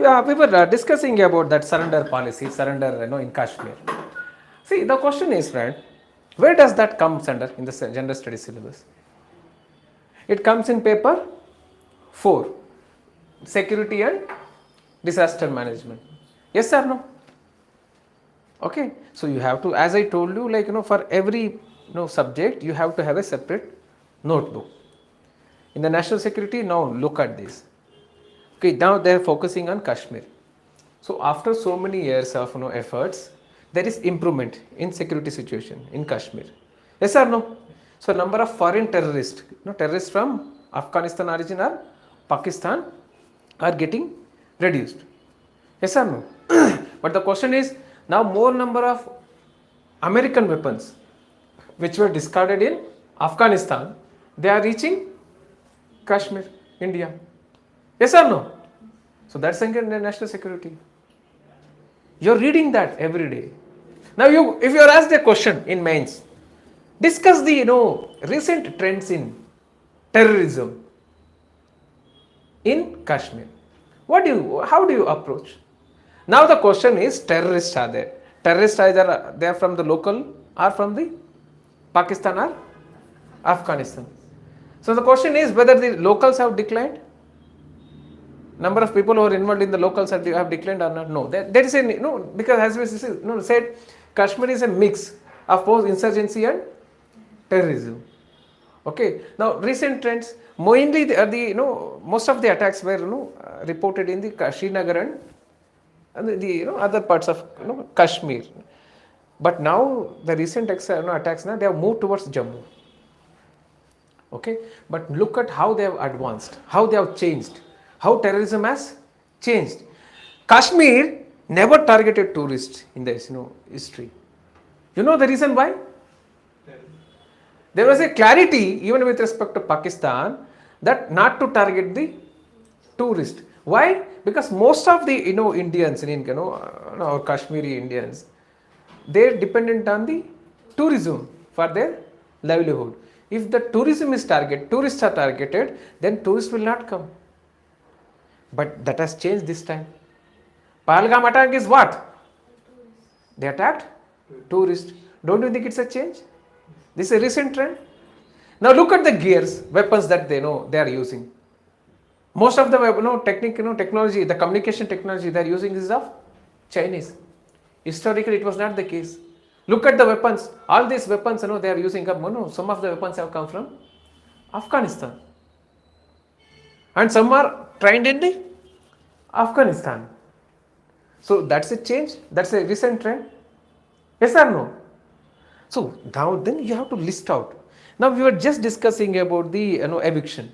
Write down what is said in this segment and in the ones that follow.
we were discussing about that surrender policy, surrender, in Kashmir. See, the question is, friend, where does that comes under in the gender studies syllabus? It comes in paper 4, security and disaster management. Yes or no? Okay, so you have to, as I told you, for every subject, you have to have a separate notebook. In the national security, now look at this. Okay, now they are focusing on Kashmir. So after so many years of efforts, there is improvement in security situation in Kashmir. Yes or no? So number of foreign terrorists, terrorists from Afghanistan origin or Pakistan are getting reduced. Yes or no? But the question is, now more number of American weapons which were discarded in Afghanistan, they are reaching Kashmir, India. Yes or no? So that's again national security. You're reading that every day. Now if you are asked a question in mains, discuss the recent trends in terrorism in Kashmir. How do you approach? Now the question is, terrorists are there. Terrorists either they are from the local or from the Pakistan or Afghanistan. So the question is whether the locals have declined. Number of people who are involved in the locals have declined or not? No. There is because as we said, Kashmir is a mix of both insurgency and terrorism. Okay. Now recent trends, mainly most of the attacks were reported in the Srinagar and the other parts of Kashmir. But now the recent attacks now they have moved towards Jammu. Okay. But look at how they have advanced, how they have changed, how terrorism has changed. Kashmir never targeted tourists in the history. You know the reason why? There was a clarity even with respect to Pakistan that not to target the tourist. Why? Because most of the Indians or Kashmiri Indians, they're dependent on the tourism for their livelihood. If the tourists are targeted, then tourists will not come. But that has changed this time. Pahalgam attack is what? They attacked tourists. Don't you think it's a change? This is a recent trend. Now look at the gears, weapons that they are using. Most of the technology, the communication technology they are using is of Chinese. Historically, it was not the case. Look at the weapons. All these weapons, they are using. Some of the weapons have come from Afghanistan, and some are trained in the Afghanistan. So that's a change. That's a recent trend. Yes or no? So now then you have to list out. Now we were just discussing about the eviction.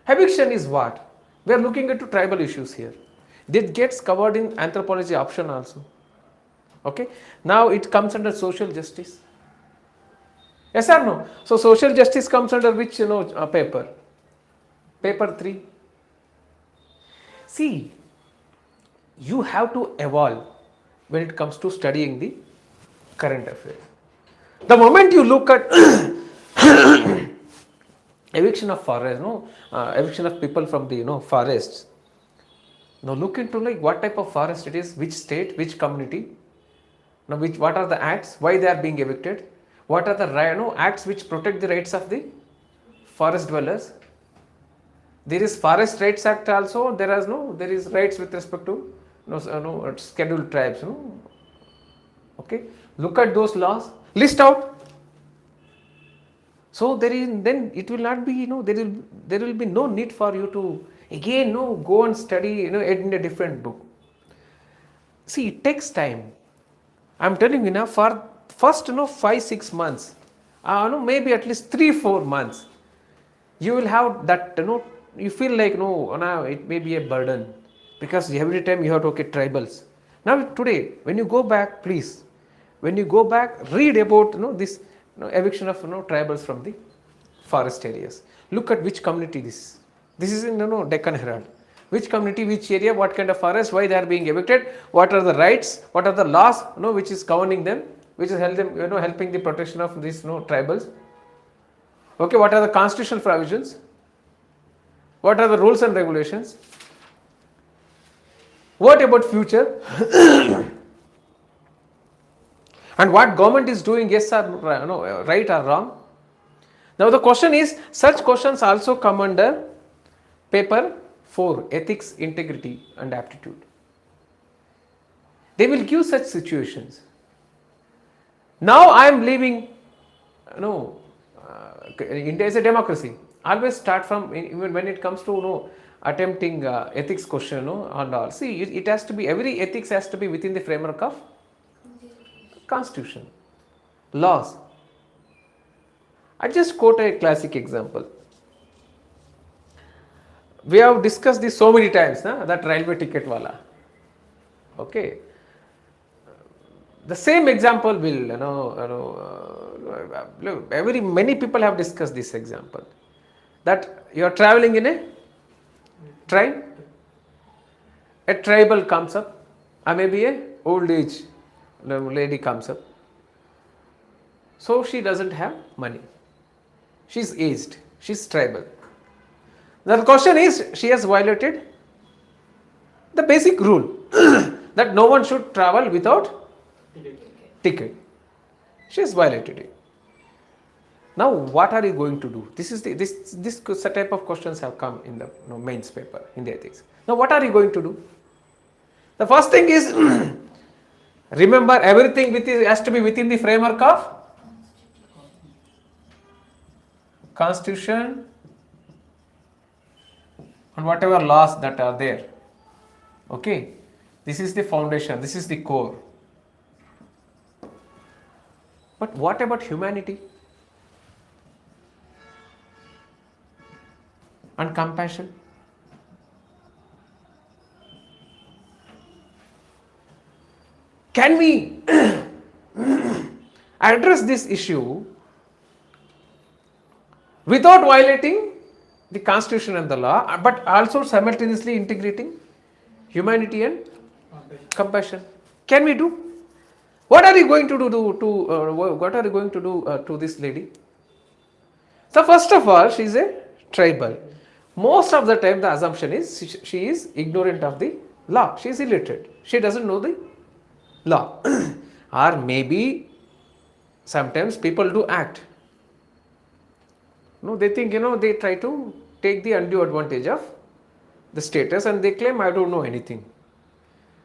Eviction is what? We are looking into tribal issues here. This gets covered in anthropology option also. Okay. Now it comes under social justice. Yes or no? So social justice comes under which paper? Paper 3. See, you have to evolve when it comes to studying the current affairs. The moment you look at eviction of forest, eviction of people from the forests. Now look into what type of forest it is, which state, which community. Now what are the acts, why they are being evicted, what are the acts which protect the rights of the forest dwellers. There is Forest Rights Act also. There is rights with respect to scheduled tribes. Okay, look at those laws. List out. So then it will not be there will be no need for you to again go and study in a different book. See, it takes time. I am telling you now, for first 5-6 months, maybe at least 3-4 months, you will have that you feel like it may be a burden, because every time you have to tribals. Now today when you go back, please, when you go back, read about this eviction of tribals from the forest areas. Look at which community this is in Deccan Herald. Which community, which area, what kind of forest, why they are being evicted, what are the rights, what are the laws which is governing them, which is helping the protection of these tribals. Okay, what are the constitutional provisions, what are the rules and regulations. What about future? And what government is doing, yes or no, right or wrong? Now the question is, such questions also come under paper 4, ethics, integrity and aptitude. They will give such situations. Now I am leaving, no, India is a democracy. Always start from, even when it comes to attempting ethics question and all. See, it has to be, every ethics has to be within the framework of constitution, laws. I just quote a classic example. We have discussed this so many times, that railway ticket wala. Okay. The same example will, many people have discussed this example. That you are traveling in a train, a tribal comes up, or maybe a old age lady comes up. So she doesn't have money. She's aged, she's tribal. Now the question is, she has violated the basic rule that no one should travel without ticket. She has violated it. Now what are you going to do? This type of questions have come in the mains paper in the ethics. Now what are you going to do? The first thing is, remember, everything has to be within the framework of constitution and whatever laws that are there. Okay, this is the foundation, this is the core. But what about humanity and compassion? Can we address this issue without violating the constitution and the law, but also simultaneously integrating humanity and compassion? Can we do? What are you going to do to this lady? So first of all, she is a tribal. Most of the time the assumption is she is ignorant of the law. She is illiterate. She doesn't know the law. Or maybe sometimes people do act. They think, they try to take the undue advantage of the status and they claim, I don't know anything.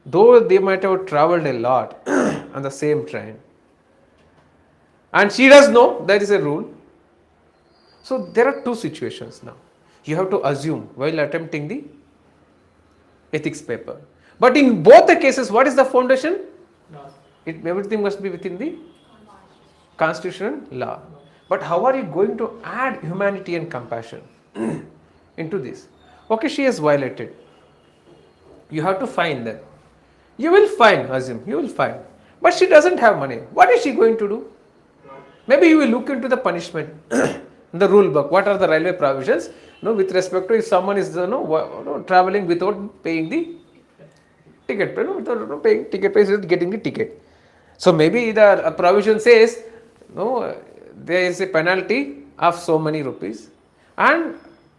Though they might have traveled a lot on the same train. And she does know there is a rule. So there are two situations now. You have to assume while attempting the ethics paper. But in both the cases, what is the foundation? Everything must be within the constitution and law. But how are you going to add humanity and compassion into this? Okay, she has violated. You have to find them. You will find, assume, you will find. But she doesn't have money. What is she going to do? Maybe you will look into the punishment, the rule book. What are the railway provisions? With respect to if someone is traveling without paying the ticket, without paying ticket price, getting the ticket. So maybe the provision says, there is a penalty of so many rupees and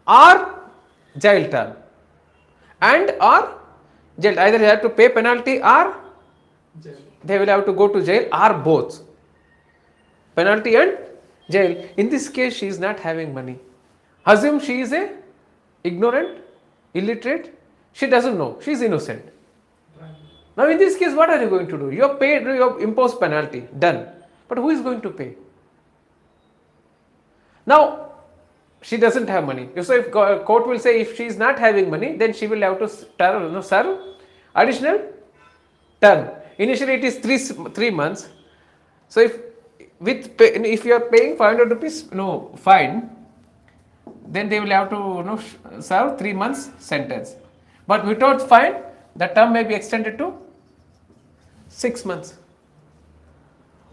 or jail term and or jail. Either they have to pay penalty or they will have to go to jail or both. Penalty and jail. In this case, she is not having money. Assume she is a ignorant, illiterate. She doesn't know. She is innocent. Now in this case, what are you going to do? You have paid, you have imposed penalty. Done. But who is going to pay? Now, she doesn't have money. So if court will say if she is not having money, then she will have to serve additional term. Initially it is 3 months. So if you are paying 500 rupees fine, then they will have to serve 3 months sentence. But without fine, the term may be extended to 6 months.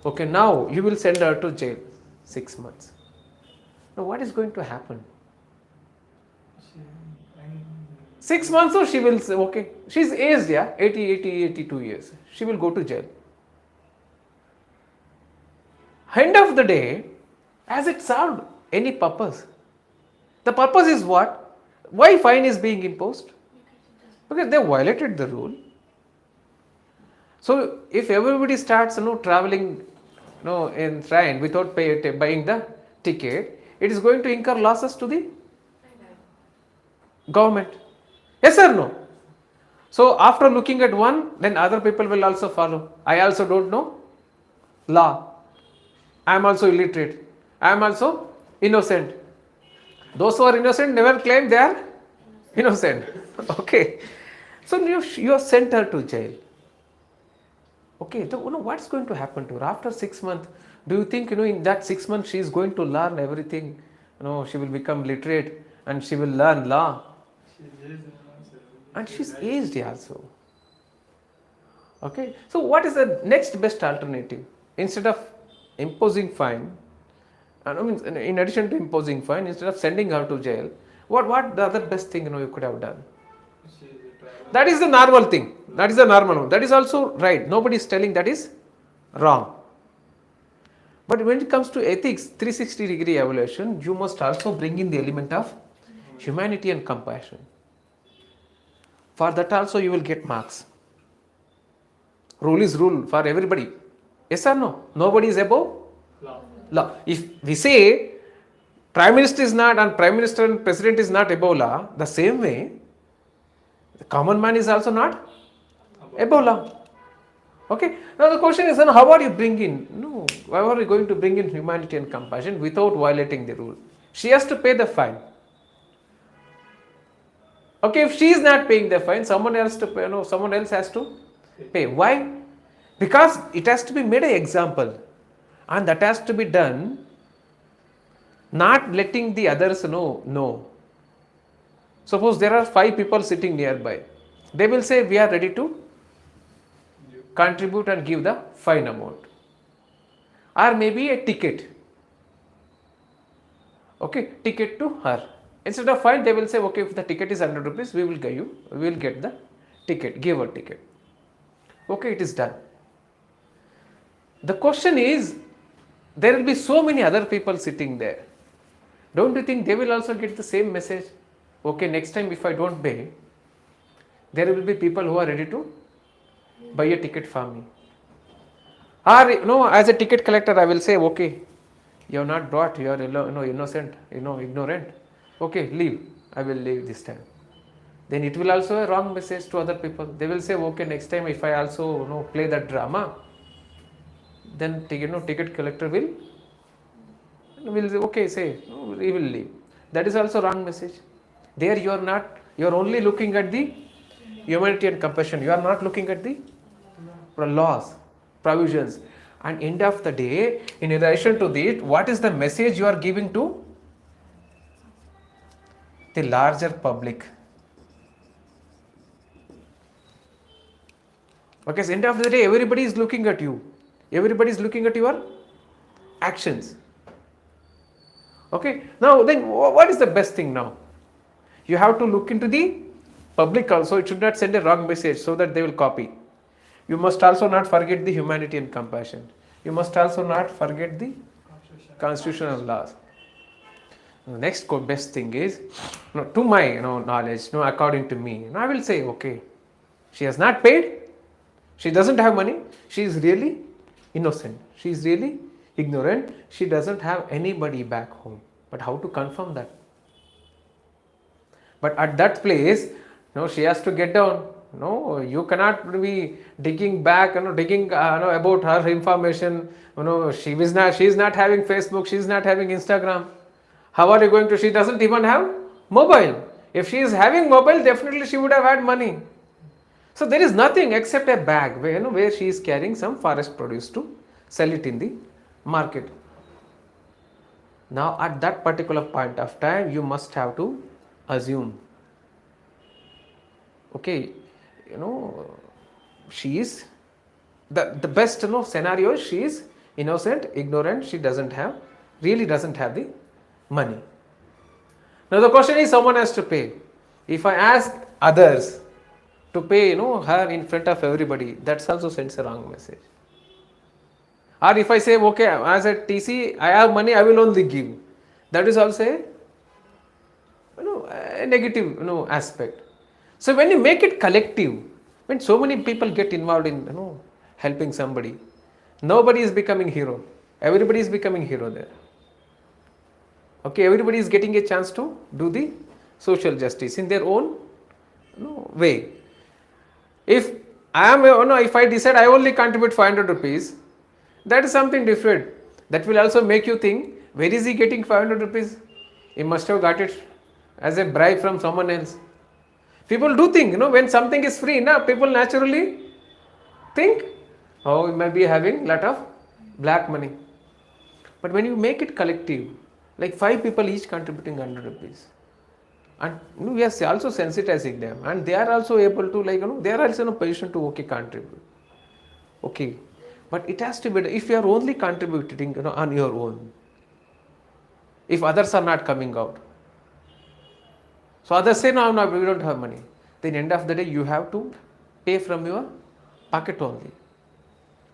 Okay, now you will send her to jail 6 months. Now what is going to happen? 6 months, so she will say, okay, she is aged, 82 years. She will go to jail. End of the day, has it served any purpose? The purpose is what? Why fine is being imposed? Because they violated the rule. So if everybody starts traveling in train without buying the ticket, it is going to incur losses to the government. Yes or no? So after looking at one, then other people will also follow. I also don't know law. I am also illiterate. I am also innocent. Those who are innocent never claim they are innocent. Okay. So you are sent her to jail. Okay, so what's going to happen to her after 6 months? Do you think in that 6 months she is going to learn everything? She will become literate and she will learn law. And she's aged also. Okay, so what is the next best alternative? Instead of imposing fine, and in addition to imposing fine, instead of sending her to jail, what the other best thing you could have done? That is the normal thing. That is the normal one. That is also right. Nobody is telling that is wrong. But when it comes to ethics, 360-degree evaluation, you must also bring in the element of humanity and compassion. For that also you will get marks. Rule is rule for everybody. Yes or no? Nobody is above law. If we say Prime Minister is not and Prime Minister and President is not above law, the same way, the common man is also not above law. Okay. Now the question is, then how are you bringing? How are you going to bring in humanity and compassion without violating the rule? She has to pay the fine. Okay, if she is not paying the fine, someone else has to pay. Why? Because it has to be made an example, and that has to be done not letting the others know. Suppose there are 5 people sitting nearby. They will say, we are ready to contribute and give the fine amount. Or maybe a ticket. Okay, ticket to her. Instead of fine, they will say, okay, if the ticket is 100 rupees, we will get the ticket, give her ticket. Okay, it is done. The question is, there will be so many other people sitting there. Don't you think they will also get the same message? Okay, next time if I don't pay, there will be people who are ready to buy a ticket for me. Or, as a ticket collector, I will say, okay, you have not brought, you are innocent, ignorant. Okay, leave. I will leave this time. Then it will also a wrong message to other people. They will say, okay, next time if I also play that drama, then ticket collector will say, okay, he will leave. That is also wrong message. There you are only looking at the humanity and compassion. You are not looking at the laws, provisions. And end of the day, in relation to this, what is the message you are giving to the larger public? Okay, so end of the day, everybody is looking at you. Everybody is looking at your actions. Okay, now then what is the best thing now? You have to look into the public also. It should not send a wrong message so that they will copy. You must also not forget the humanity and compassion. You must also not forget the constitutional laws. The next best thing is, to my knowledge, according to me, I will say, okay, she has not paid, she doesn't have money, she is really innocent, she is really ignorant, she doesn't have anybody back home. But how to confirm that? But at that place, she has to get down. No, you cannot be digging back, digging about her information. She is not having Facebook, she is not having Instagram. How are you going to? She doesn't even have mobile. If she is having mobile, definitely she would have had money. So there is nothing except a bag where she is carrying some forest produce to sell it in the market. Now at that particular point of time, you must have to assume, okay, she is the best scenario is she is innocent, ignorant, she really doesn't have the money. Now the question is, someone has to pay. If I ask others to pay her in front of everybody, that also sends a wrong message. Or if I say, okay, as a TC, I have money, I will only give, that is also a negative aspect. So when you make it collective, when so many people get involved in helping somebody. Nobody is becoming hero. Everybody is becoming hero there. Okay, everybody is getting a chance to do the social justice in their own way. If I am, if I decide I only contribute 500 rupees, that is something different. That will also make you think, where is he getting 500 rupees? He must have got it as a bribe from someone else. People do think, when something is free, people naturally think, oh, we might be having lot of black money. But when you make it collective, like 5 people each contributing 100 rupees, and we are also sensitizing them, and they are also able to they are also in a position to contribute. Okay, but it has to be, if you are only contributing on your own, if others are not coming out, so others say no, we don't have money, then end of the day you have to pay from your pocket only.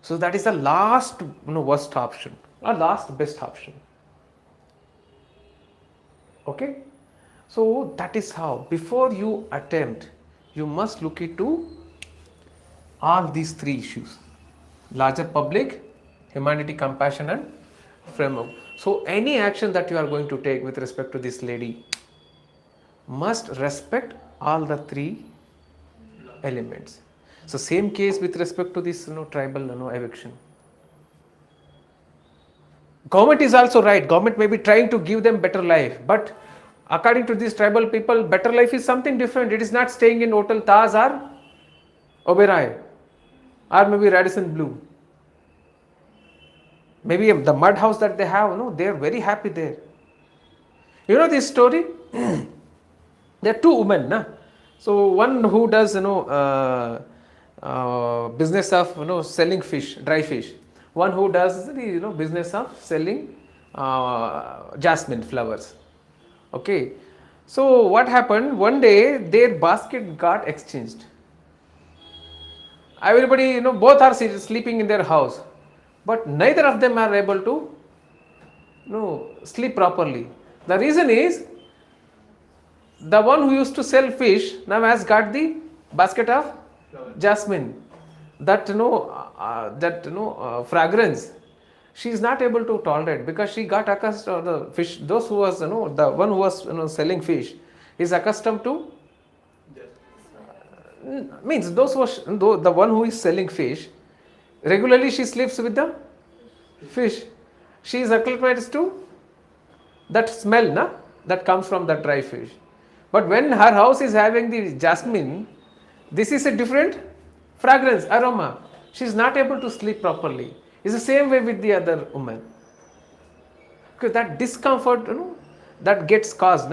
So that is the last worst option or last best option. Okay, so that is how, before you attempt, you must look into all these 3 issues: larger public, humanity, compassion, and framework. So any action that you are going to take with respect to this lady must respect all the 3 elements. So same case with respect to this tribal eviction. Government is also right. Government may be trying to give them better life, but according to these tribal people, better life is something different. It is not staying in Hotel Taj or Oberoi or maybe Radisson Blue. Maybe the mud house that they have, they are very happy there. You know this story? There are 2 women. So one who does business of selling fish, dry fish. One who does the business of selling jasmine flowers. Okay, so what happened? One day their basket got exchanged. Everybody, both are sleeping in their house, but neither of them are able to sleep properly. The reason is, the one who used to sell fish now has got the basket of jasmine. That fragrance, she is not able to tolerate, because she got accustomed to the fish. Those who was the one who was selling fish is accustomed to means those who the one who is selling fish regularly, she sleeps with the fish. She is acclimatized to that smell that comes from the dry fish. But when her house is having the jasmine, this is a different fragrance, aroma. She is not able to sleep properly. It's the same way with the other woman. Because that discomfort, that gets caused,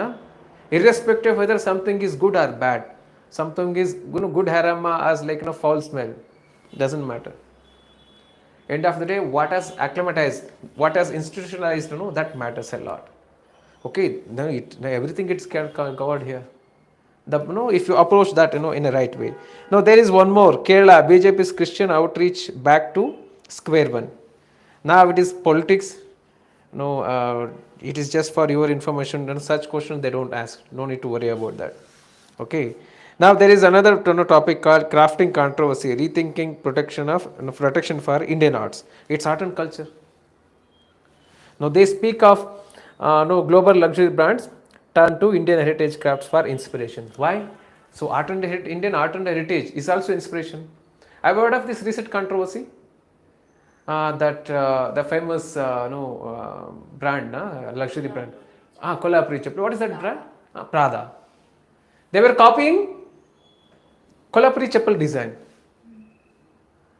irrespective of whether something is good or bad. Something is good aroma as foul smell. Doesn't matter. End of the day, what has acclimatized, what has institutionalized, that matters a lot. Okay, now everything gets covered here. If you approach that in a right way. Now there is one more. Kerala, BJP's Christian outreach back to square one. Now it is politics. It is just for your information. Such questions they don't ask. No need to worry about that. Okay. Now there is another topic called crafting controversy, rethinking protection for Indian arts. It's art and culture. Now they speak of global luxury brands turn to Indian heritage crafts for inspiration. Why? So Indian art and heritage is also inspiration. I've heard of this recent controversy that the famous brand, luxury brand, Kolhapuri chappal. What is that brand? Prada. They were copying Kolhapuri chappal design.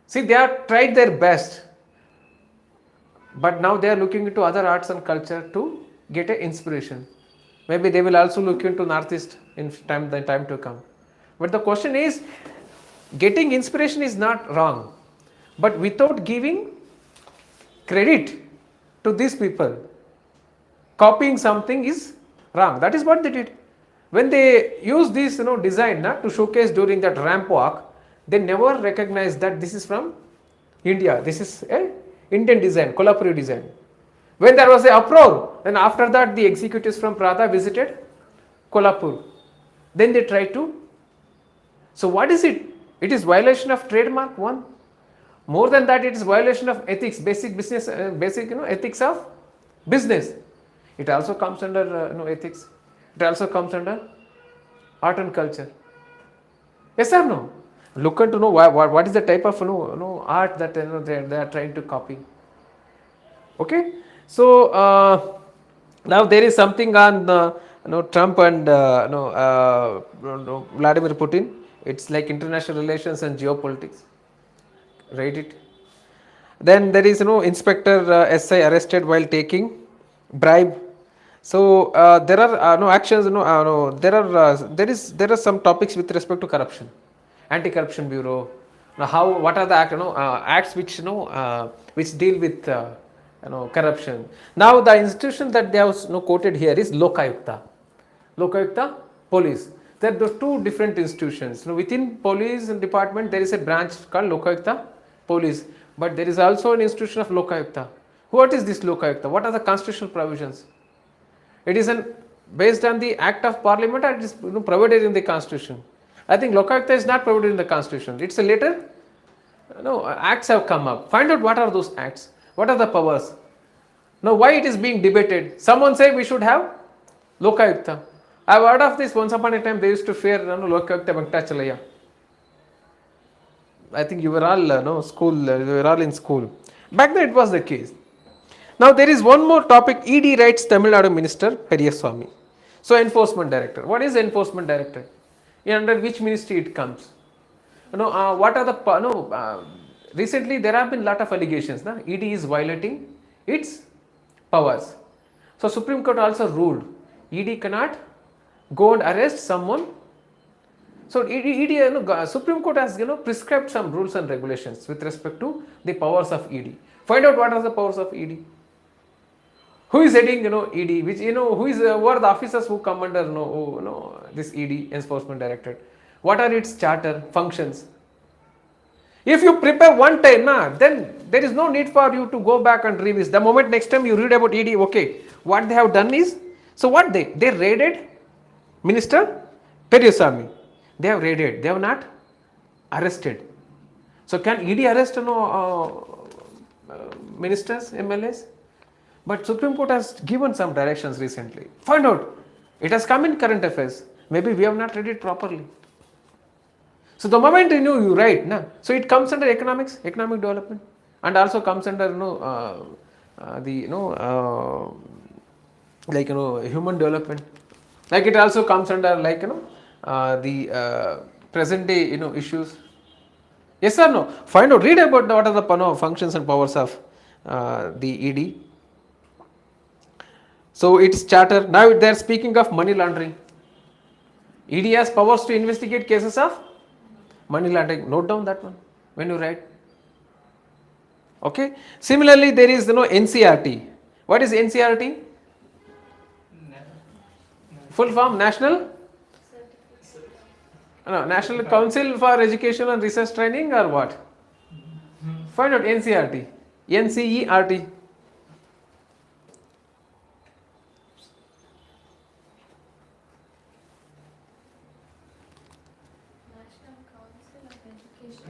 See, they have tried their best, but now they are looking into other arts and culture to get an inspiration. Maybe they will also look into Northeast in the time to come. But the question is, getting inspiration is not wrong, but without giving credit to these people, copying something is wrong. That is what they did. When they use this design to showcase during that ramp walk, they never recognize that this is from India. This is a Indian design, Kolhapuri design. When there was an uproar, then after that the executives from Prada visited Kolhapur. Then they tried to. So what is it? It is violation of trademark, one. More than that, it is violation of ethics, basic business, ethics of business. It also comes under ethics. It also comes under art and culture. Yes or no? Look at to know what is the type of art that they are trying to copy. Okay, so now there is something on Trump and Vladimir Putin. It's like international relations and geopolitics. Write it. Then there is Inspector SI arrested while taking bribe. So there are no actions. No, there are some topics with respect to corruption, anti-corruption bureau. Now how what are the acts which which deal with corruption. Now the institution that they have quoted here is Lokayukta. Lokayukta police. There are two different institutions. Within police department there is a branch called Lokayukta police, but there is also an institution of Lokayukta. What is this Lokayukta? What are the constitutional provisions? It is based on the Act of Parliament, or it is provided in the Constitution. I think Lokayukta is not provided in the Constitution. It's a later. Acts have come up. Find out what are those acts. What are the powers? Now, why it is being debated? Someone say we should have Lokayukta. I have heard of this. Once upon a time, they used to fear Lokayukta Venkatachalaya. I think you were all you were all in school. Back then, it was the case. Now, there is one more topic. ED writes Tamil Nadu Minister Periyaswamy. So, Enforcement Director. What is Enforcement Director? Under which ministry it comes? What are the recently there have been lot of allegations. ED is violating its powers. So Supreme Court also ruled ED cannot go and arrest someone. So ED, Supreme Court has prescribed some rules and regulations with respect to the powers of ED. Find out what are the powers of ED. Who is heading ED? Which who are the officers who come under this ED, Enforcement Directorate? What are its charter functions? If you prepare one time, then there is no need for you to go back and revisit. The moment next time you read about ED, okay, what they have done is, so what they raided Minister Periyaswamy. They have raided. They have not arrested. So can ED arrest ministers, MLAs? But Supreme Court has given some directions recently. Find out. It has come in current affairs. Maybe we have not read it properly. So the moment you write, so it comes under economic development, and also comes under human development. Like it also comes under the present day issues. Yes or no? Find out. Read about what are the functions and powers of the ED. So its charter. Now they are speaking of money laundering. ED has powers to investigate cases of money laundering. Note down that one when you write. Okay. Similarly, there is NCRT. What is NCRT? Full form National Council for Education and Research Training, or what? Find out NCRT. NCERT.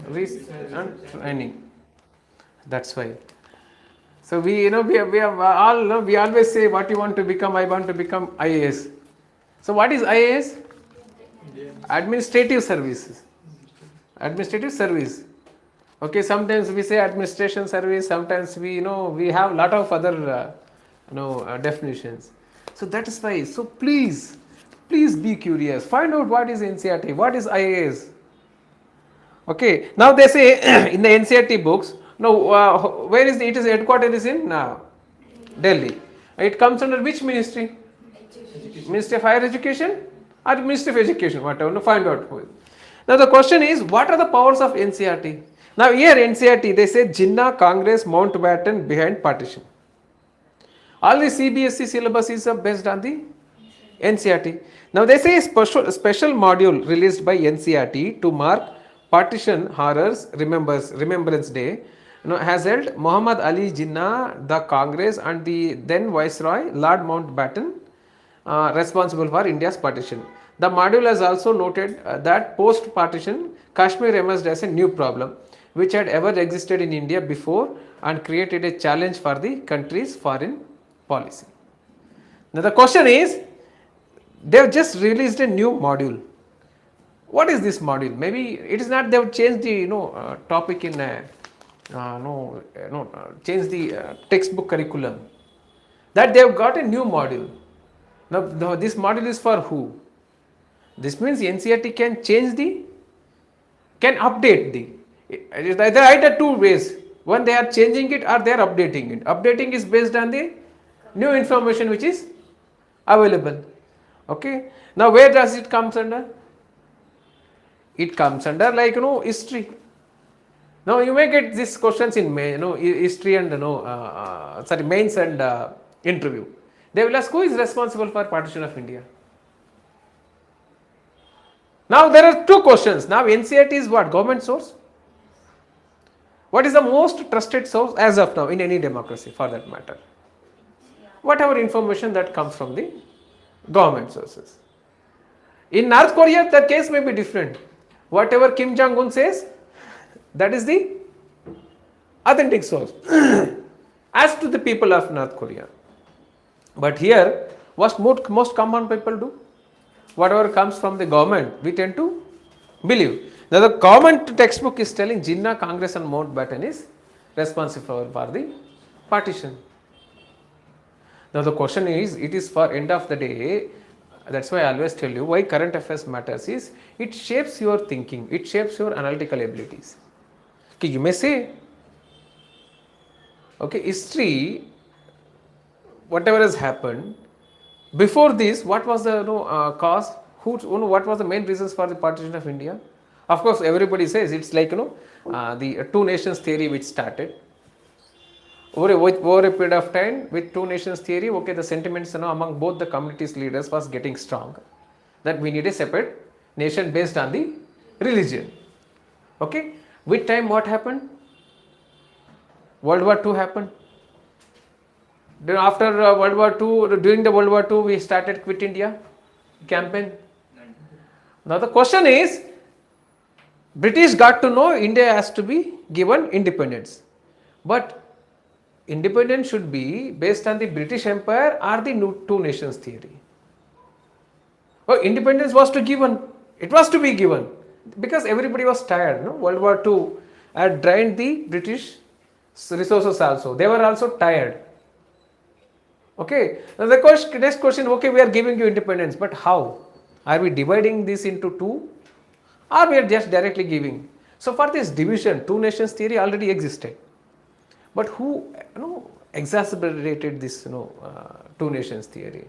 Research and Training. That's why. So we have all we always say what you want to become. I want to become IAS. So what is IAS? Administrative services. Administrative service. Okay. Sometimes we say administration service. Sometimes we have lot of other definitions. So that is why. So please be curious. Find out what is NCRT. What is IAS. Okay. Now they say in the NCRT books. Now where is it is headquartered is in Delhi. It comes under which ministry? Ministry of Higher Education or Ministry of Education, whatever. Find out. Now the question is, what are the powers of NCRT? Now here NCRT, they say Jinnah, Congress, Mountbatten behind partition. All the CBSE syllabus is based on the NCRT. Now they say a special module released by NCRT to mark partition horrors Remembrance Day has held Muhammad Ali Jinnah, the Congress, and the then Viceroy Lord Mountbatten responsible for India's partition. The module has also noted that post-partition, Kashmir emerged as a new problem which had ever existed in India before and created a challenge for the country's foreign policy. Now the question is, they have just released a new module. What is this module? Maybe it is not they have changed the topic in change the textbook curriculum. That they have got a new module. Now this module is for who? This means NCERT can change can update there are either two ways. One, they are changing it or they are updating it. Updating is based on the new information which is available. Okay. Now where does it comes under? It comes under like history. Now you may get these questions in history and mains and interview. They will ask who is responsible for partition of India. Now there are two questions. Now NCERT is what? Government source. What is the most trusted source as of now in any democracy for that matter? Whatever information that comes from the government sources. In North Korea, the case may be different. Whatever Kim Jong-un says, that is the authentic source as to the people of North Korea. But here, what most common people do? Whatever comes from the government, we tend to believe. Now the government textbook is telling Jinnah, Congress and Mountbatten is responsible for the partition. Now the question is, it is for end of the day, that's why I always tell you why current affairs matters is, it shapes your thinking, it shapes your analytical abilities. Okay, you may say, okay, history, whatever has happened, before this, what was the cause? What was the main reasons for the partition of India? Of course, everybody says it's like the two nations theory which started. Over a period of time, with two nations theory, okay, the sentiments among both the communities leaders was getting strong. That we need a separate nation based on the religion. Okay, with time what happened? World War II happened. Then after World War II, during the World War II, we started Quit India campaign. Now the question is, British got to know India has to be given independence. But independence should be based on the British Empire or the two nations theory. Oh, independence was to given. It was to be given because everybody was tired. World War II had drained the British resources also. They were also tired. Okay. Now the next question, okay, we are giving you independence, but how? Are we dividing this into two? Or we are just directly giving? So for this division, two nations theory already existed. But who exacerbated this two nations theory?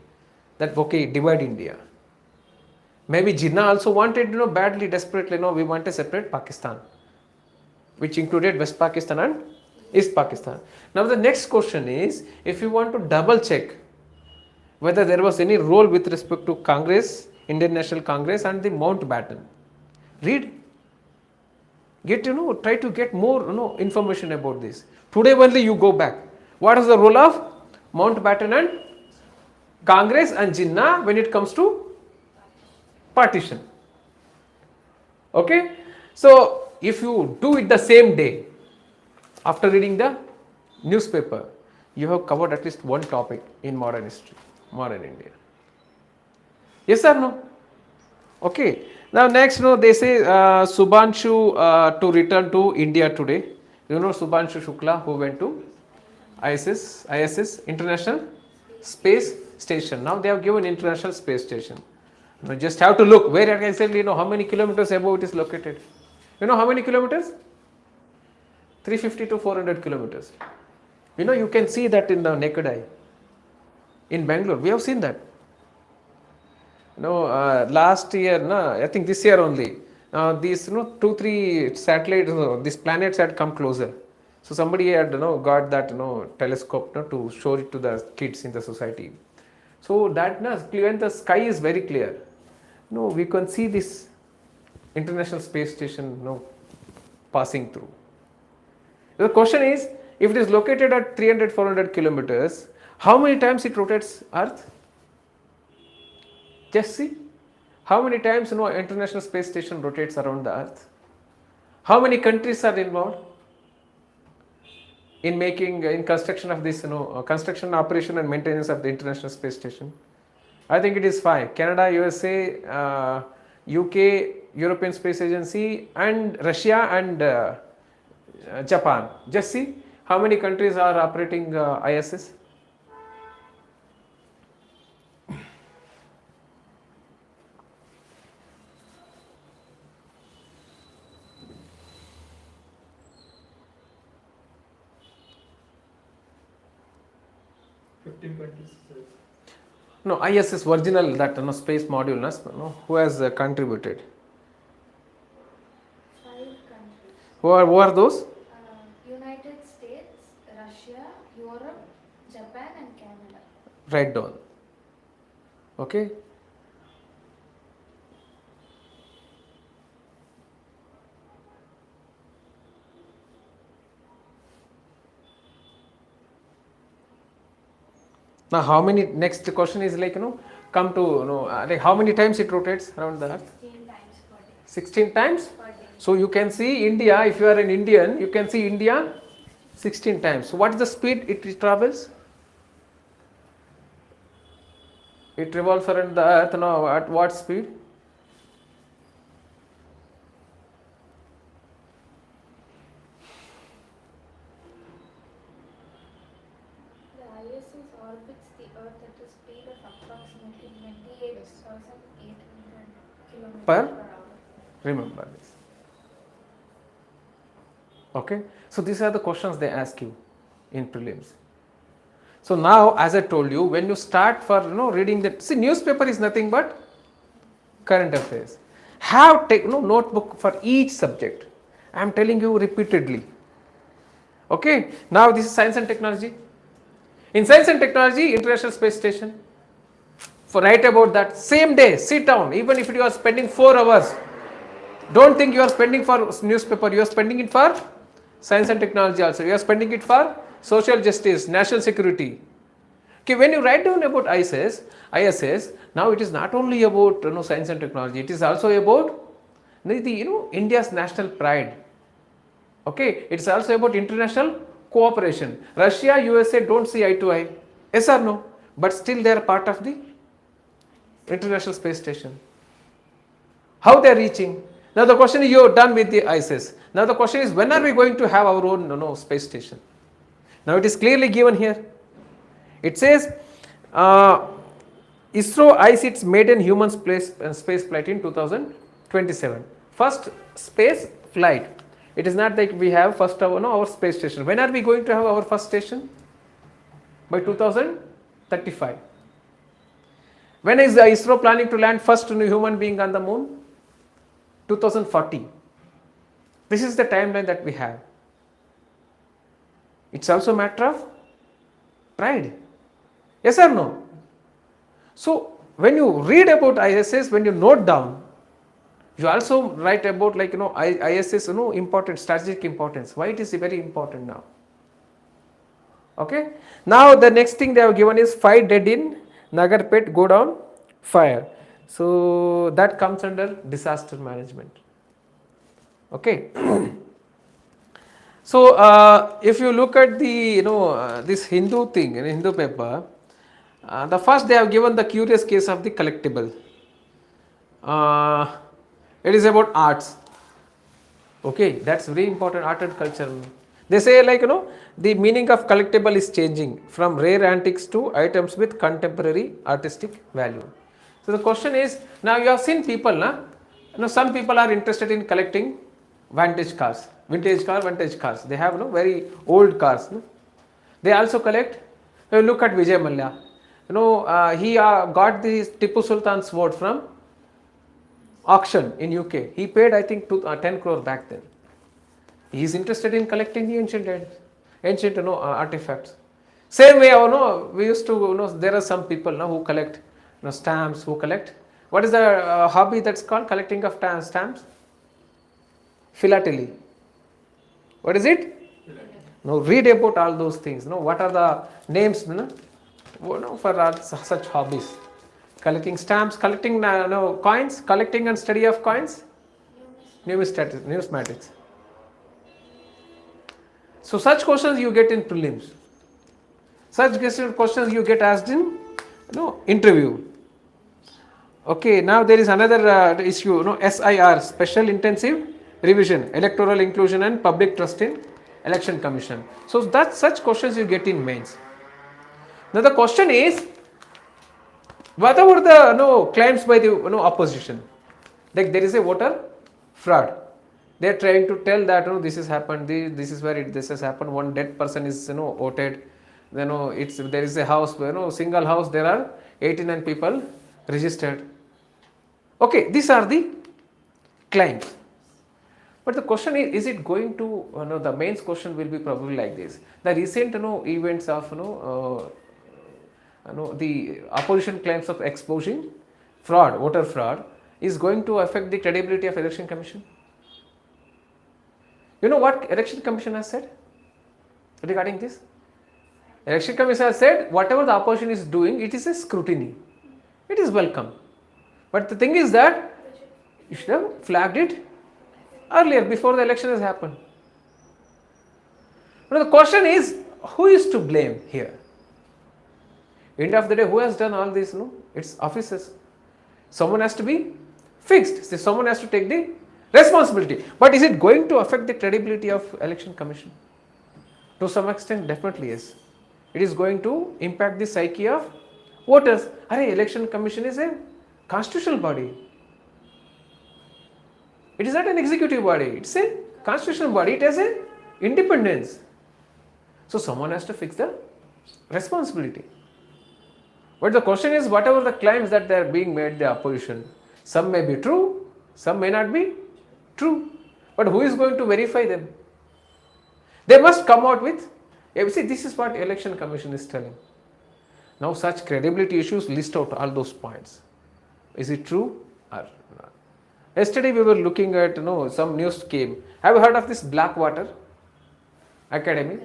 That okay, divide India. Maybe Jinnah also wanted badly, desperately, we want a separate Pakistan, which included West Pakistan and East Pakistan. Now the next question is, if you want to double check whether there was any role with respect to Congress, Indian National Congress and the Mountbatten, read, try to get more information about this. Today only you go back. What is the role of Mountbatten and Congress and Jinnah when it comes to partition? Okay. So if you do it the same day, after reading the newspaper, you have covered at least one topic in modern history, modern India. Yes or no? Okay. Now next, they say Subhanshu to return to India today. Subhanshu Shukla, who went to ISS, International Space Station. Now they have given International Space Station. You just have to look where exactly, how many kilometers above it is located. You know how many kilometers? 350 to 400 kilometers. You can see that in the naked eye. In Bangalore, we have seen that. Last year, I think this year only, these 2-3 satellites, these planets had come closer. So somebody had got that telescope to show it to the kids in the society. So that when the sky is very clear, we can see this International Space Station passing through. The question is, if it is located at 300-400 kilometers, how many times it rotates Earth? Just see. How many times International Space Station rotates around the Earth? How many countries are involved in making in construction of this construction, operation and maintenance of the International Space Station? I think it is 5: Canada, USA, UK, European Space Agency, and Russia and Japan. Just see how many countries are operating ISS. No, ISS original, that space module, who has contributed? 5 countries. Who are those? United States, Russia, Europe, Japan and Canada. Write down. Okay. Now, how many? Next question is come to like how many times it rotates around the Earth? 16 times per day. 16 times. Per day. So you can see India. If you are an Indian, you can see India 16 times. So what is the speed it travels? It revolves around the Earth now at what speed? The ISS orbits the Earth at a speed of approximately 28,800 km Per? per hour. Remember this. Okay. So these are the questions they ask you in prelims. So now, as I told you, when you start for reading that, see, newspaper is nothing but current affairs. Have take notebook for each subject. I am telling you repeatedly. Okay. Now this is science and technology. In science and technology, International Space Station. For write about that same day, sit down. Even if you are spending 4 hours, don't think you are spending for newspaper. You are spending it for science and technology also. You are spending it for social justice, national security. Okay, when you write down about ISS, now it is not only about science and technology. It is also about the India's national pride. Okay, it is also about international cooperation. Russia, USA don't see eye to eye. Yes or no? But still they are part of the International Space Station. How they are reaching? Now the question is, you are done with the ISS. Now the question is, when are we going to have our own space station? Now it is clearly given here. It says ISRO eyes its maiden human space flight in 2027. First space flight. It is not like we have first our space station. When are we going to have our first station? By 2035. When is the ISRO planning to land first human being on the moon? 2040. This is the timeline that we have. It's also a matter of pride. Yes or no? So when you read about ISS, when you note down, you also write about ISS important, strategic importance. Why it is very important now? Okay. Now the next thing they have given is 5 dead in Nagarpet go down fire. So that comes under disaster management. Okay. So if you look at the this Hindu thing in Hindu paper, the first they have given the curious case of the collectible. It is about arts. Okay, that's very important, art and culture. They say the meaning of collectible is changing from rare antiques to items with contemporary artistic value. So the question is, now you have seen people, some people are interested in collecting vintage cars. Vintage cars. They have very old cars. They also collect. Look at Vijay Mallya. He got the Tipu Sultan's sword from auction in UK. He paid, I think, 10 crore back then. He is interested in collecting the ancient artifacts. Same way, we used to, there are some people who collect stamps, who collect. What is the hobby that's called collecting of stamps? Philately. What is it? Now read about all those things. What are the names for such hobbies? Collecting stamps, collecting no, coins, collecting and study of coins, numismatics. So such questions you get in prelims. Such questions you get asked in interview. Okay, now there is another issue, SIR, Special Intensive Revision, Electoral Inclusion and Public Trust in Election Commission. So that's such questions you get in mains. Now the question is, what are the claims by the opposition? Like there is a voter fraud. They are trying to tell that this has happened, this is where this has happened. One dead person is voted. There is a house, single house. There are 89 people registered. Okay, these are the claims. But the question is it going to the mains question will be probably like this. The recent events of the opposition claims of exposing fraud, voter fraud, is going to affect the credibility of election commission. You know what election commission has said regarding this? Election commission has said whatever the opposition is doing, it is a scrutiny. It is welcome. But the thing is that you should have flagged it earlier, before the election has happened. Now the question is, who is to blame here? End of the day, who has done all this? It's officers. Someone has to be fixed. So someone has to take the responsibility. But is it going to affect the credibility of election commission? To some extent, definitely yes. It is going to impact the psyche of voters. Election commission is a constitutional body. It is not an executive body. It's a constitutional body. It has an independence. So someone has to fix the responsibility. But the question is, whatever the claims that they are being made, the opposition, some may be true, some may not be true. But who is going to verify them? They must come out with, see, this is what election commission is telling. Now such credibility issues, list out all those points. Is it true or not? Yesterday we were looking at, some news came. Have you heard of this Blackwater Academy?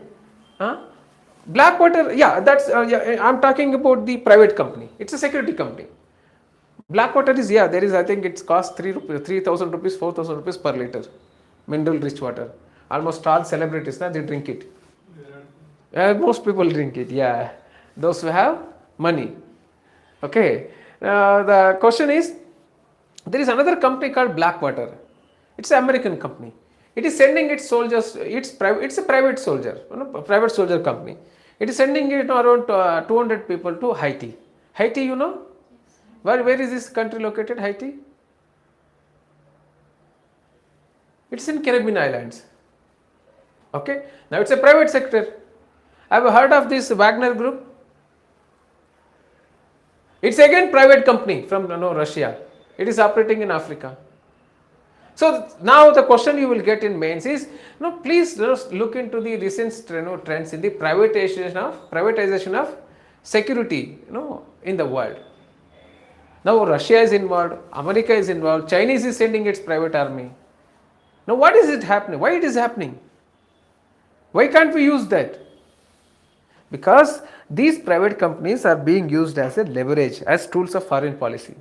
Blackwater, yeah, that's, I'm talking about the private company. It's a security company. Blackwater is, there is, I think it's cost 3,000 rupees, 4,000 rupees per liter. Mineral rich water. Almost all celebrities, they drink it. Most people drink it, yeah. Those who have money. Okay. The question is, there is another company called Blackwater. It's an American company. It is sending its soldiers, it's a private soldier, private soldier company. It is sending around 200 people to Haiti. Haiti, where is this country located, Haiti? It's in Caribbean Islands. Okay. Now it's a private sector. Have you heard of this Wagner Group? It's again private company from Russia. It is operating in Africa. So now the question you will get in mains is, please look into the recent trends in the privatization of security, in the world. Now Russia is involved, America is involved, Chinese is sending its private army. Now what is it happening? Why it is happening? Why can't we use that? Because these private companies are being used as a leverage, as tools of foreign policy.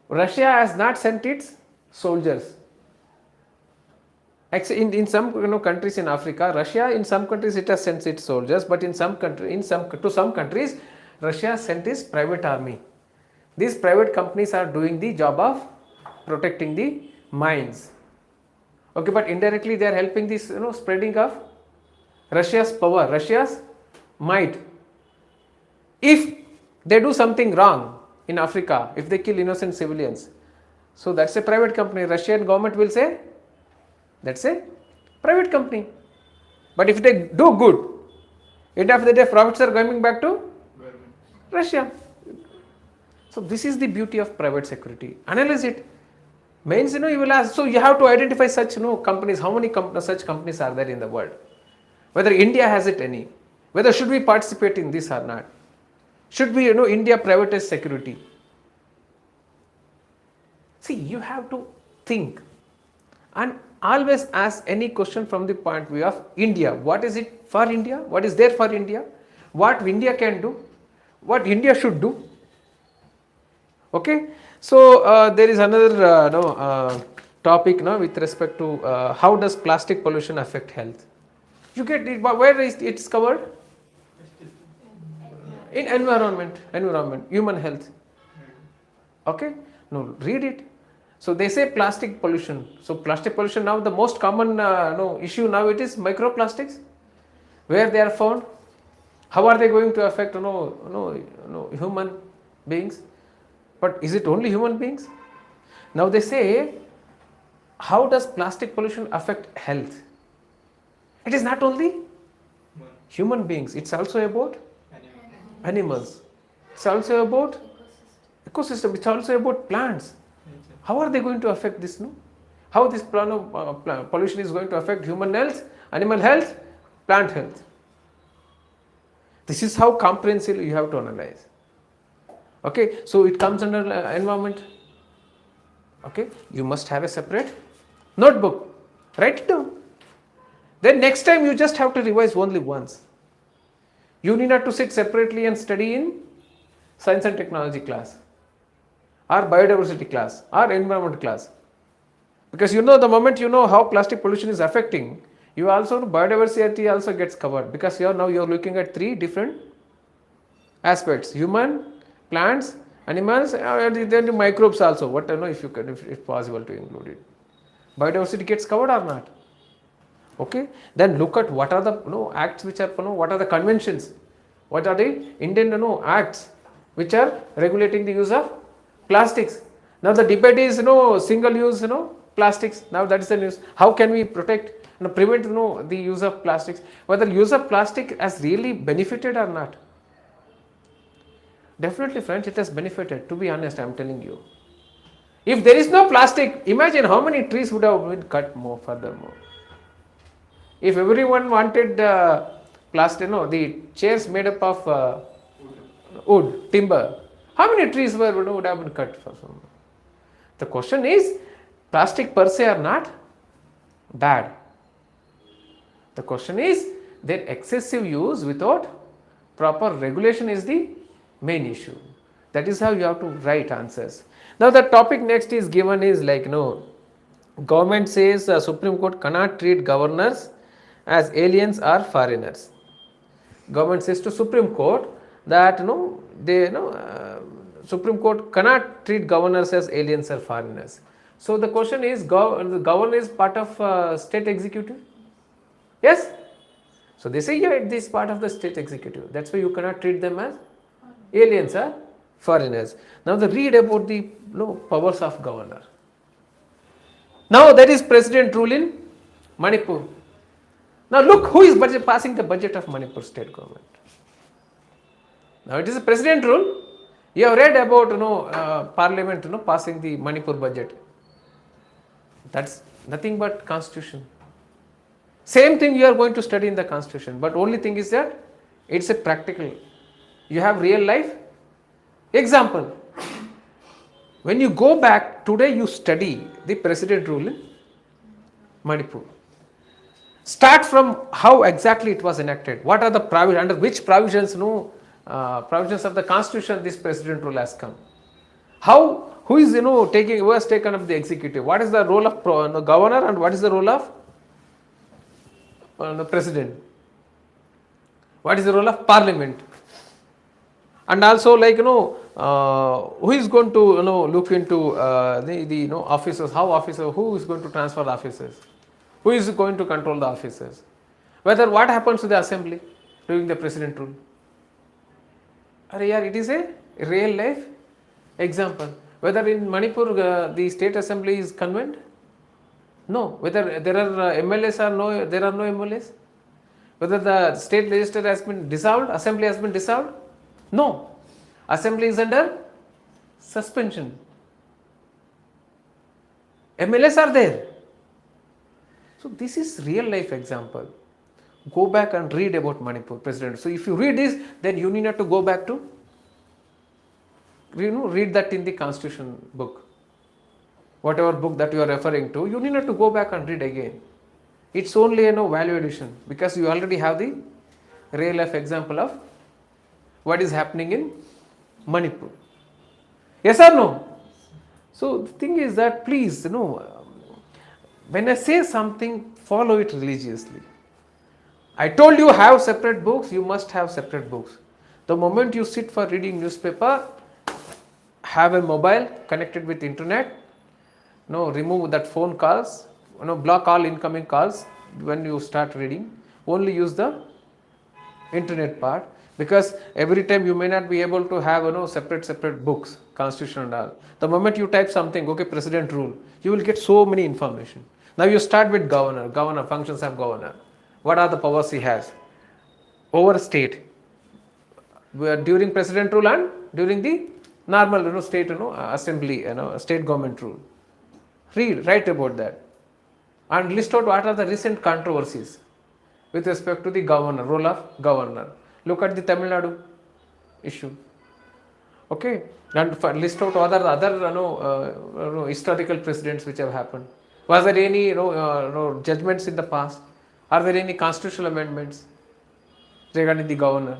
Russia has not sent its soldiers. In some countries in Africa, Russia in some countries it has sent its soldiers, but to some countries, Russia sent its private army. These private companies are doing the job of protecting the mines. Okay, but indirectly they are helping this spreading of Russia's power, Russia's might. If they do something wrong in Africa, if they kill innocent civilians, so that's a private company. Russian government will say that's a private company. But if they do good, end of the day profits are coming back to Russia. So this is the beauty of private security. Analyze it. Means you will ask. So you have to identify such companies. How many such companies are there in the world? Whether India has it any. Whether should we participate in this or not? Should we India privatize security? See, you have to think and always ask any question from the point of view of India. What is it for India? What is there for India? What India can do? what India should do. Okay, so there is another topic now with respect to how does plastic pollution affect health. You get it, but where is it's covered? In environment, human health. Okay, no, read it. So they say plastic pollution. So plastic pollution now the most common no issue now it is microplastics. Where they are found? How are they going to affect human beings? But is it only human beings? Now they say, how does plastic pollution affect health? It is not only human beings, it's also about animals. It's also about ecosystem, it's also about plants. How are they going to affect this? No? How this pollution is going to affect human health, animal health, plant health? This is how comprehensively you have to analyze. Okay, so it comes under environment. Okay, you must have a separate notebook. Write it down. Then next time you just have to revise only once. You need not to sit separately and study in science and technology class, or biodiversity class, or environment class. Because the moment you know how plastic pollution is affecting, you also biodiversity also gets covered, because you're looking at 3 different aspects: human, plants, animals, and then the microbes also. What if possible to include it. Biodiversity gets covered or not? Okay. Then look at what are the acts which are what are the conventions, what are the Indian acts which are regulating the use of plastics. Now the debate is single use plastics. Now that is the news. How can we protect prevent the use of plastics? Whether use of plastic has really benefited or not? Definitely, friends, it has benefited. To be honest, I am telling you. If there is no plastic, imagine how many trees would have been cut more furthermore. If everyone wanted plastic, the chairs made up of wood, timber, how many trees would have been cut for some? The question is, plastic per se are not bad. The question is, their excessive use without proper regulation is the main issue. That is how you have to write answers. Now the topic next is given is like government says Supreme Court cannot treat governors as aliens or foreigners. Government says to Supreme Court that Supreme Court cannot treat governors as aliens or foreigners. So the question is, the governor is part of state executive? Yes? So they say, yeah, it is part of the state executive. That's why you cannot treat them as aliens or foreigners. Now they read about the powers of governor. Now that is president rule in Manipur. Now look who is passing the budget of Manipur state government. Now it is a president rule. You have read about parliament passing the Manipur budget. That's nothing but constitution. Same thing you are going to study in the constitution, but only thing is that it's a practical. You have real life example. When you go back today, you study the president rule in Manipur. Start from how exactly it was enacted. What are the provisions, under which provisions provisions of the constitution this president rule has come. Who has taken up the executive? What is the role of governor and what is the role of the president? What is the role of parliament? And also who is going to look into the officers, who is going to transfer the officers? Who is going to control the officers? What happens to the assembly during the president rule? It is a real life example. Whether in Manipur the state assembly is convened? No. Whether there are MLAs or no, there are no MLAs? Whether the state legislature has been dissolved, assembly has been dissolved? No. Assembly is under suspension. MLAs are there. So this is real life example. Go back and read about Manipur president. So if you read this, then you need not to go back to read that in the constitution book. Whatever book that you are referring to, you need not to go back and read again. It's only value addition, because you already have the real life example of what is happening in Manipur. Yes or no? So the thing is that please, when I say something, follow it religiously. I told you have separate books, you must have separate books. The moment you sit for reading newspaper, have a mobile connected with internet, remove that phone calls, block all incoming calls when you start reading. Only use the internet part, because every time you may not be able to have separate books, constitution and all. The moment you type something, okay, president rule, you will get so many information. Now you start with governor, functions of governor. What are the powers he has over state during president rule and during the normal state assembly state government rule. Write about that and list out what are the recent controversies with respect to the governor, role of governor. Look at the Tamil Nadu issue. Okay, and list out other historical precedents which have happened. Was there any judgments in the past? Are there any constitutional amendments regarding the governor?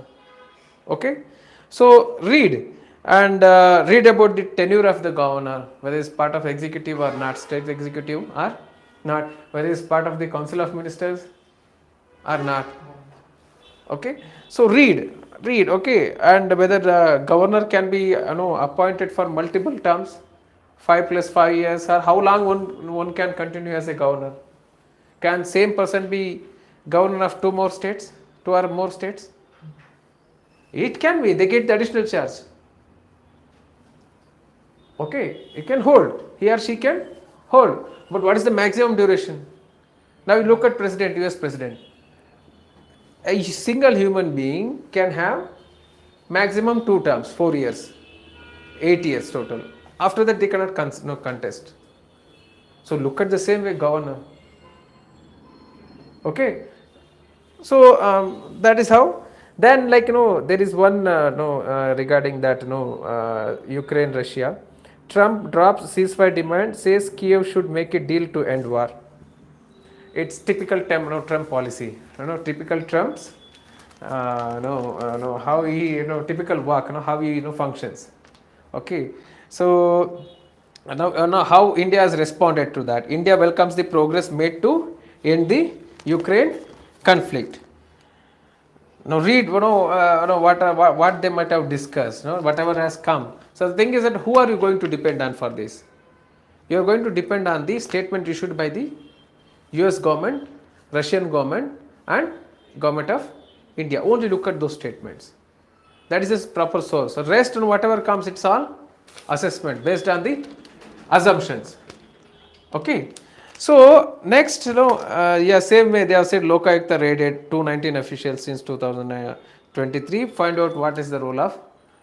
Okay, so read and read about the tenure of the governor, whether it's part of executive or not, state executive or not, whether it's part of the council of ministers or not. Okay, so read, okay, and whether the governor can be appointed for multiple terms, 5 + 5 years, or how long one can continue as a governor. Can same person be governor of 2 or more states? It can be, they get the additional charge. Okay, it can hold, he or she can hold, but what is the maximum duration? Now you look at president, US president. A single human being can have maximum 2 terms, 4 years, 8 years total. After that they cannot contest. So look at the same way governor. Okay, so that is how. Then there is one regarding that Ukraine Russia. Trump drops ceasefire demand, says Kiev should make a deal to end war. It's typical Trump policy. Typical Trump's how he typical work, how he functions. Okay, so now how India has responded to that. India welcomes the progress made to end the Ukraine conflict. Now read what they might have discussed, whatever has come. So the thing is that who are you going to depend on for this? You are going to depend on the statement issued by the US government, Russian government and government of India. Only look at those statements. That is a proper source. So rest and whatever comes, it's all assessment based on the assumptions. Okay. So next, same way they have said Lokayukta raided 219 officials since 2023. Find out what is the role of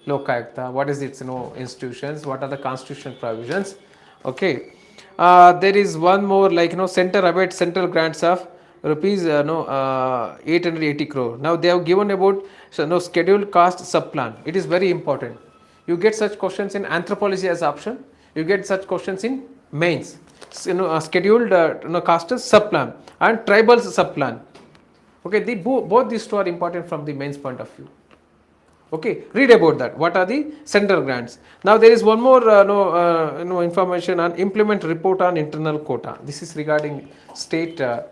Lokayukta, what is its institutions, what are the constitutional provisions. Okay, there is one more center abates central grants of rupees 880 crore. Now they have given about scheduled cost subplan. It is very important. You get such questions in anthropology as option. You get such questions in mains. Scheduled cost subplan and tribal subplan. Okay, both these two are important from the mains point of view. Okay, read about that. What are the central grants? Now there is one more information on implement report on internal quota. This is regarding state efforts.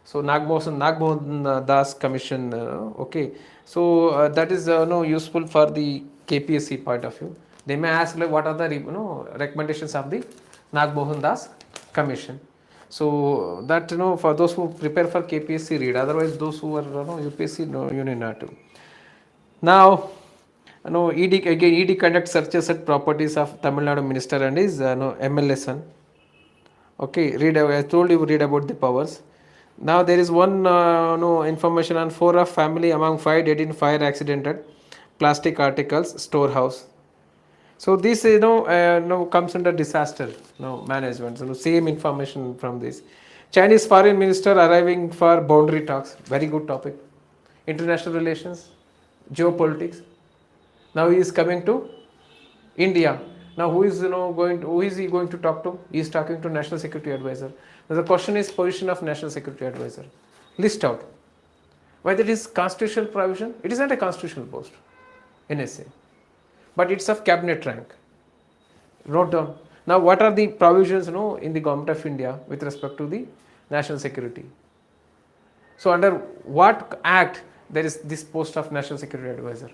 So Nagmohan Das Commission. Okay, so that is useful for the KPSC point of view. They may ask what are the recommendations of the Nagmohan Das Commission. So that for those who prepare for KPSC read. Otherwise those who are UPSC you need not to. Now ED conducts searches at properties of Tamil Nadu minister and his MLA son. Okay, I told you read about the powers. Now there is one information on 4 of family among 5 dead in fire accident at plastic articles storehouse. So this comes under disaster management. So same information from this. Chinese foreign minister arriving for boundary talks. Very good topic. International relations, geopolitics. Now he is coming to India. Now who is he going to talk to? He is talking to National Security Advisor. Now the question is position of National Security Advisor. List out. Whether it is constitutional provision, it is not a constitutional post, NSA, but it's of cabinet rank. Wrote down. Now, what are the provisions, in the government of India with respect to the national security? So, under what act there is this post of national security advisor?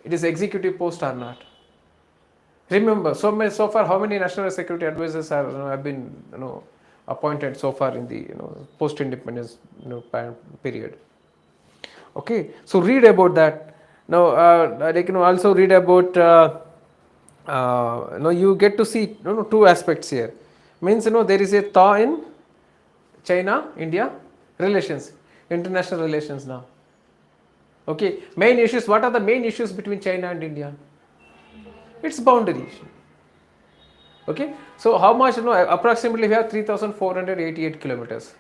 It is executive post or not? Remember, so far, how many national security advisors have been, appointed so far in the, post-independence, period? Okay, so read about that. Now, also read about. You get to see two aspects here. Means there is a thaw in China India relations, international relations now. Okay, main issues. What are the main issues between China and India? It's boundary issue. Okay, so how much? Approximately we have 3,488 kilometers.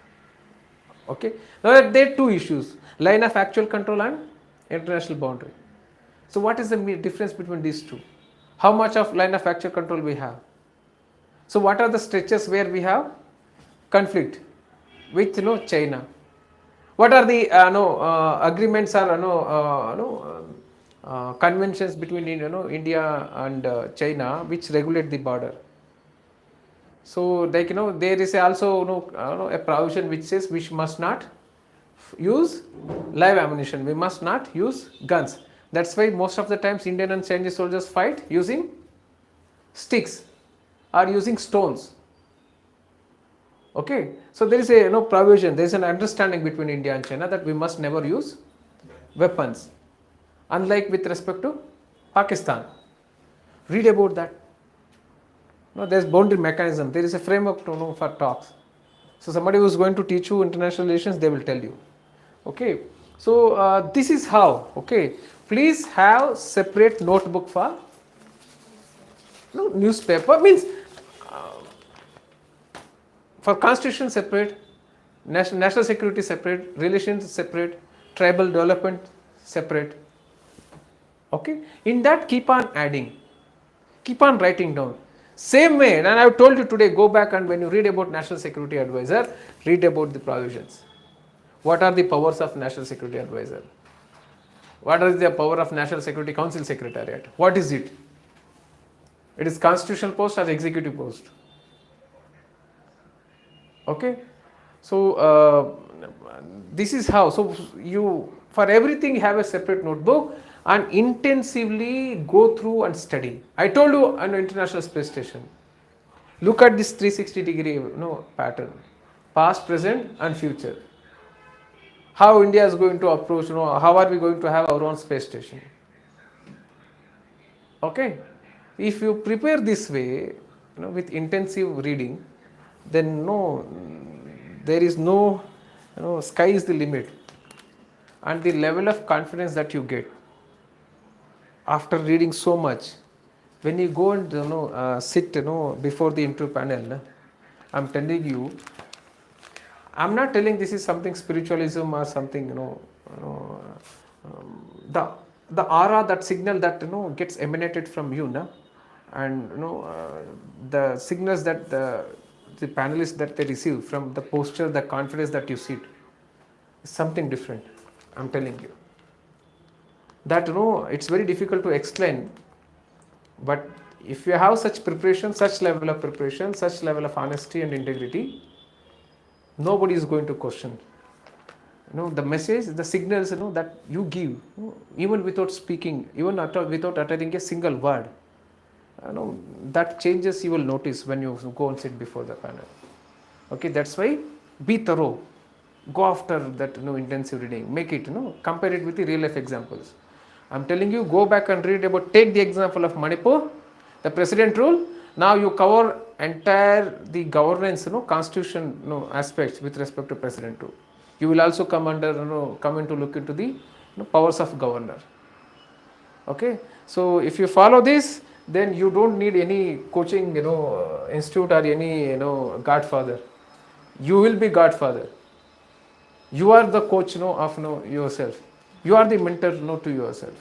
Okay, now there are two issues: line of actual control and international boundary. So what is the difference between these two? How much of line of actual control we have? So what are the stretches where we have conflict with China? What are the agreements or conventions between India and China which regulate the border? So like there is also a provision which says we must not use live ammunition. We must not use guns. That's why most of the times Indian and Chinese soldiers fight using sticks or using stones. Okay, so there is a provision, there is an understanding between India and China that we must never use weapons, unlike with respect to Pakistan. Read about that. There is boundary mechanism, there is a framework for talks. So somebody who is going to teach you international relations, they will tell you. Okay, so this is how. Okay, please have separate notebook for newspaper. Means for constitution separate, national security separate, relations separate, tribal development separate. Okay, in that keep on adding, keep on writing down. Same way, and I have told you today, go back and when you read about national security advisor, read about the provisions. What are the powers of national security advisor? What is the power of national security council secretariat? What is it? It is constitutional post or executive post? Okay, so this is how. So you for everything have a separate notebook and intensively go through and study. I told you an international space station. Look at this 360-degree pattern, past, present, and future. How India is going to approach? How are we going to have our own space station? Okay, if you prepare this way, with intensive reading, then there is no, sky is the limit, and the level of confidence that you get after reading so much, when you go and sit before the interview panel, I'm telling you, I'm not telling this is something spiritualism or something, the aura, that signal that gets emanated from you, and the signals that the panelists that they receive from the posture, the confidence that you sit, is something different. I'm telling you. That it's very difficult to explain, but if you have such preparation, such level of preparation, such level of honesty and integrity, nobody is going to question. The message, the signals that you give, even without speaking, even without uttering a single word, that changes you will notice when you go and sit before the panel. Okay, that's why be thorough. Go after that intensive reading. Make it compare it with the real life examples. I'm telling you, go back and read about. Take the example of Manipur, the president rule. Now you cover entire the governance, constitution, aspects with respect to president rule. You will also come into look into the powers of governor. Okay, so if you follow this, then you don't need any coaching, institute or any, godfather. You will be godfather. You are the coach, of yourself. You are the mentor, to yourself.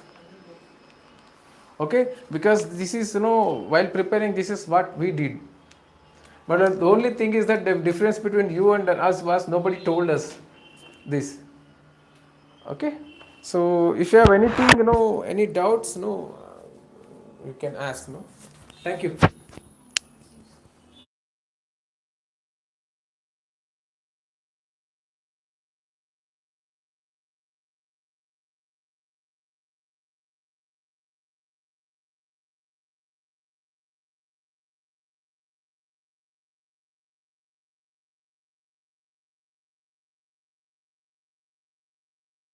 Okay, because this is, while preparing, this is what we did. But the only thing is that the difference between you and us was nobody told us this. Okay, so if you have anything, any doubts, you can ask. Thank you.